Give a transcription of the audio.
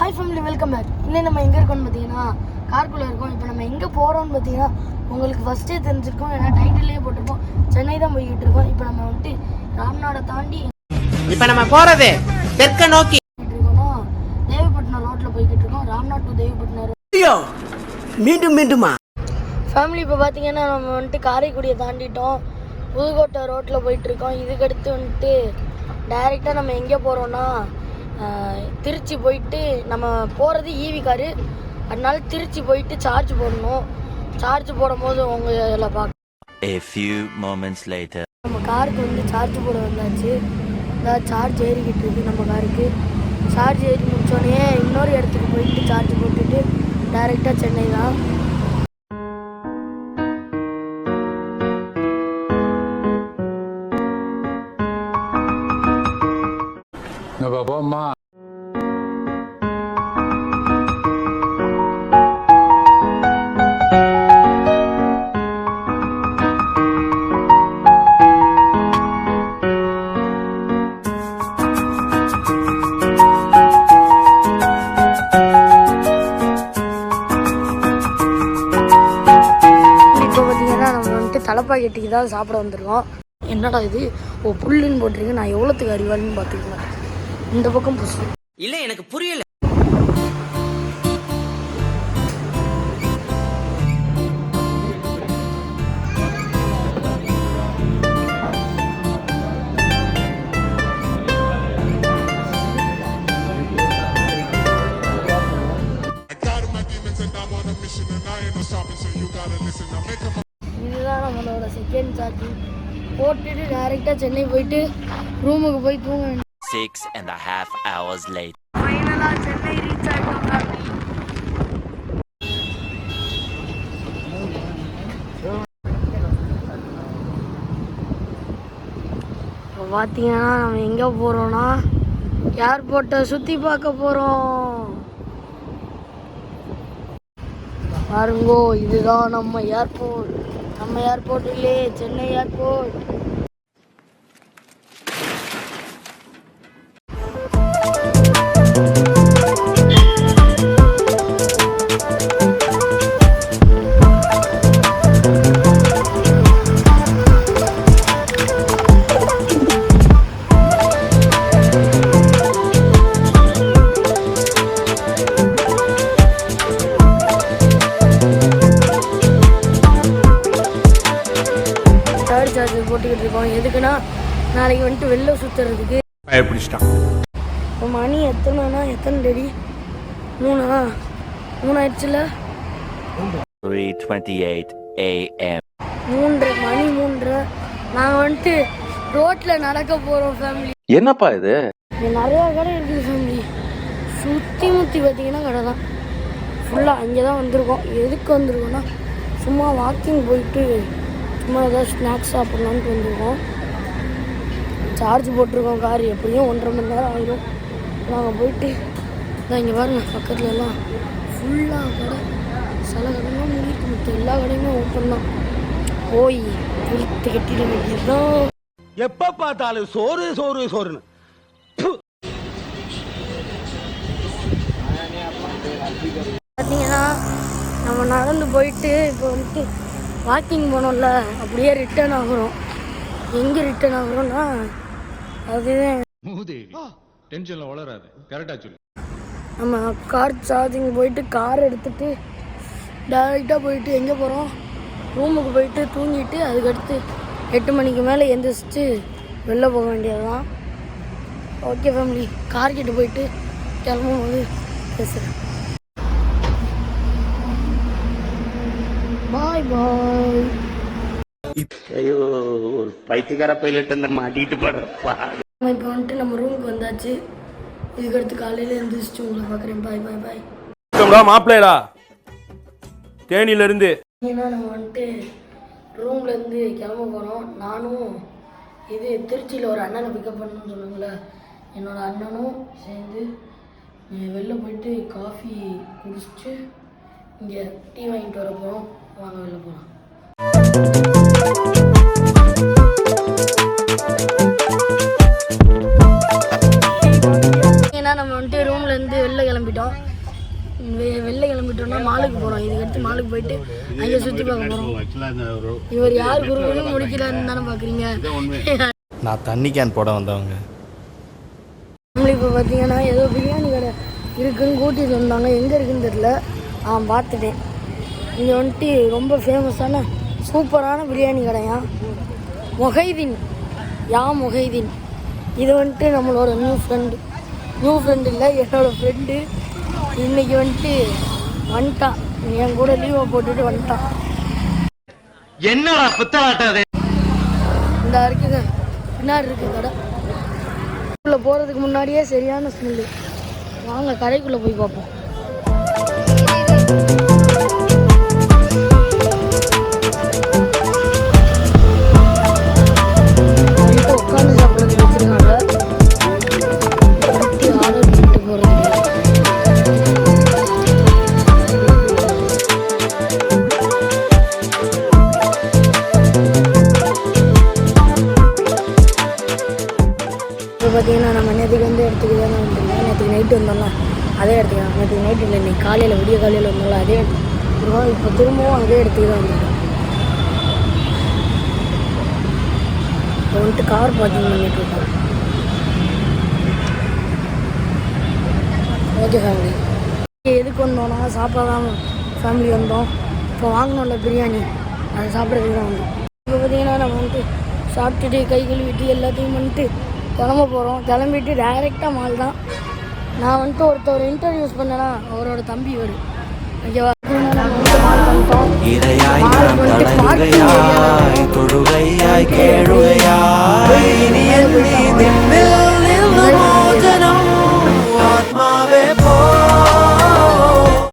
Hi family, welcome back. இன்னும் நம்ம எங்கே இருக்கோம்னு பார்த்தீங்கன்னா கார்க்குள்ளே இருக்கோம். இப்போ நம்ம எங்கே போகிறோம்னு பார்த்தீங்கன்னா உங்களுக்கு ஃபஸ்ட்டே தெரிஞ்சிருக்கோம், ஏன்னா டைட்டிலே போட்டிருக்கோம். சென்னை தான் போய்கிட்டு இருக்கோம். இப்போ நம்ம வந்துட்டு ராம்நாடை தாண்டி இப்போ நம்ம போகிறது தெற்க நோக்கி இருக்கோம்னா தேவப்பட்டினம் ரோட்டில் போய்கிட்டு இருக்கோம். Ramnad to Devapattinam road. மீண்டுமா ஃபேமிலி இப்போ பார்த்தீங்கன்னா நம்ம வந்துட்டு காரைக்குடியை தாண்டிட்டோம். புதுக்கோட்டை ரோட்டில் போயிட்டுருக்கோம். இதுக்கடுத்து வந்துட்டு டைரெக்டாக நம்ம எங்கே போகிறோன்னா திருச்சி போயிட்டு, நம்ம போகிறது ஈவி காரு, அதனால திருச்சி போயிட்டு சார்ஜ் போடணும். சார்ஜ் போடும் போது உங்களை பார்க்க நம்ம காருக்கு வந்து சார்ஜ் போட வந்தாச்சு. அதாவது சார்ஜ் ஏறிக்கிட்டு இருக்கு நம்ம காருக்கு. சார்ஜ் ஏறி முடிச்சோடனே இன்னொரு இடத்துக்கு போயிட்டு சார்ஜ் போட்டுட்டு டைரெக்டாக சென்னை தான். பாப்போம்மா தலைப்பாக்கெட்டுக்கு தான் சாப்பிட வந்துருக்கோம். என்னடா இது, புல்லுன்னு போட்டிருக்கு, நான் எவ்வளோத்துக்கு அறிவாளின்னு பார்த்துக்கலாம். இந்த பக்கம் புதுசு இல்லை, எனக்கு புரியல. இதுதான் நம்மளோட செகண்ட் சார்ஜ் போட்டுட்டு டைரெக்டாக சென்னை போயிட்டு ரூமுக்கு போய் தூங்க வேண்டிய 6.5 hours later. ஃபைனலாக சென்னை ரீச் ஆகிட்டோம். இப்போ பார்த்தீங்கன்னா நம்ம எங்கே போகிறோன்னா ஏர்போர்ட்டை சுற்றி பார்க்க போகிறோம். பாருங்கோ, இதுதான் நம்ம ஏர்போர்ட். நம்ம ஏர்போர்ட் இல்லையே, சென்னை ஏர்போர்ட். சார்ஜர் போட்டுக்கிட்டு இருக்கோம். எதுக்குன்னா நாளைக்கு வந்துட்டு வெளில சுற்றுறதுக்கு. இப்போ மணி எத்தனை டெடி? 3 ஆயிடுச்சுல. 3:28 AM. 3:30. நாங்கள் வந்துட்டு ரோட்டில் நடக்க போகிறோம் ஃபேமிலி. என்னப்பா இது? நிறையா கடை இருக்குது ஃபேமிலி. சுற்றி முற்றி பார்த்தீங்கன்னா கடை தான் ஃபுல்லாக. அங்கே தான் வந்திருக்கோம். எதுக்கு வந்திருக்கோன்னா சும்மா வாக்கிங் போயிட்டு சும்மா ஏதாவது ஸ்நாக்ஸ் சாப்பிட்லான்ட்டு வந்திருக்கோம். சார்ஜ் போட்டிருக்கோம். கார் எப்படியும் 1.5 மணி நேரம் ஆகிடும். நாங்கள் போயிட்டு தான் இங்கே பாருங்கள், பக்கத்துல எல்லாம் ஃபுல்லாக கடை, சில கடைலாம் முடிட்டு மற்ற எல்லா கடையுமே ஓப்பன் தான். போய் விழுத்து கட்டிட வேண்டியதுதான். எப்ப பார்த்தாலும் சோறு சோறு சோறுன்னு. பார்த்தீங்கன்னா நம்ம நடந்து போயிட்டு இப்போ வந்துட்டு வாக்கிங் போனோம்ல, அப்படியே ரிட்டர்ன் ஆகுறோம். எங்கே ரிட்டர்ன் ஆகுறோம்னா அதுதான் டென்ஷன்ல வளராது, கரெக்டா சொல்லு. நம்ம கார் சார்ஜிங் போயிட்டு கார் எடுத்துகிட்டு டைரெக்டாக போயிட்டு எங்கே போகிறோம், ரூமுக்கு போயிட்டு தூங்கிட்டு அதுக்கடுத்து 8 மணிக்கு மேலே எந்திரிச்சிட்டு வெளில போக வேண்டியது தான். ஓகே ஃபேமிலி, கார் கிட்ட போயிட்டு கிளம்பும் போது பேசுகிறேன். பாய் பாய். ஐயோ, ஒரு பைத்தியக்கார பைலட் அந்த மாட்டிட்டு போறப்பா. இப்போ வந்துட்டு நம்ம ரூமுக்கு வந்தாச்சு. இதுக்கடுத்து காலையில் எழுந்திரிச்சிட்டு உங்களை பார்க்குறேன். பாய் பாய் பாய். மாப்பிள்ளைடா தேனியிலேருந்து. ஏன்னா நம்ம வந்துட்டு ரூம்லேருந்து கிளம்ப போகிறோம். நானும் திருச்சியில் ஒரு அண்ணனை பிக்கப் பண்ணணும்னு சொன்னாங்களே, என்னோட அண்ணனும் சேர்ந்து வெளில போயிட்டு காஃபி குடிச்சிட்டு இங்கே டீ வாங்கிட்டு வர போகிறோம். வாங்க வெளில போகலாம். ஏன்னா நம்ம வந்துட்டு ரூம்லேருந்து வந்து வெளில கிளம்பிட்டோம். வெளில கிளம்பிட்டோம்னா மாலுக்கு போகிறோம். இதுக்கடுத்து மாலுக்கு போயிட்டு அங்கே சுற்றி பார்க்க போகிறோம். இவர் யார் குருவும் முடிக்கலான்னு தானே பார்க்குறீங்க. நான் தண்ணி கேன் போட வந்தவங்க. நம்மளுக்கு இப்போ பார்த்தீங்கன்னா ஏதோ பிரியாணி கடை இருக்குதுன்னு கூட்டிகிட்டு வந்தாங்க. எங்கே இருக்குதுன்னு தெரியல. பார்த்துட்டேன். இங்கே வந்துட்டு ரொம்ப ஃபேமஸான சூப்பரான பிரியாணி கடையா மொஹைதீன். மொஹைதீன் இது வந்துட்டு நம்மளோட நியூ ஃப்ரெண்டு இல்லை, என்னோடய ஃப்ரெண்டு. இன்றைக்கி வந்துட்டு வந்துட்டான், என் கூட லீவை போட்டுட்டு வந்துட்டான். என்னடா புத்தாட்டாது இந்த இருக்குங்க பின்னாடி இருக்குது கடை. உள்ளே போகிறதுக்கு முன்னாடியே சரியான ஸ்மெல்லு. வாங்க கடைக்குள்ளே போய் பார்ப்போம். உட்காந்து சாப்பிட்றதுக்கு வச்சுருக்காங்க. ஆர்டர் பண்ணிட்டு போகிறதுக்கு இப்போ பார்த்தீங்கன்னா நம்ம நேற்றுக்கு வந்து இடத்துக்கு தானே வந்துருக்கோம். நேற்றுக்கு நைட்டு வந்தோம்னா அதே இடத்துக்கு தான். நேற்றுக்கு நைட்டு இல்லை, இன்னைக்கு காலையில் விடிய காலையில் வந்தோம்ல அதே இடத்துக்கு. இப்போ திரும்பவும் அதே இடத்துக்கு தான் வந்துருக்கோம். இப்போ வந்துட்டு கார் பார்க்கிங் பண்ணிட்டு இருக்கோம். ஓகே ஃபேமிலி, எதுக்கு வந்தோம்னா சாப்பிடாதான் ஃபேமிலி வந்தோம். இப்போ வாங்கினோம்ல பிரியாணி, அதை சாப்பிட்றதுக்கு தான் வந்தோம். இப்போ பார்த்தீங்கன்னா நம்ம வந்துட்டு சாப்பிட்டுட்டு கை கழுவிட்டு எல்லாத்தையும் பண்ணிட்டு கிளம்ப போகிறோம். கிளம்பிட்டு டைரெக்டாக மால் தான். நான் வந்துட்டு ஒருத்தர் இன்டர்வியூஸ் பண்ணேன்னா அவரோட தம்பி வரும். ஓகேவா, மால் பண்ணிட்டோம்.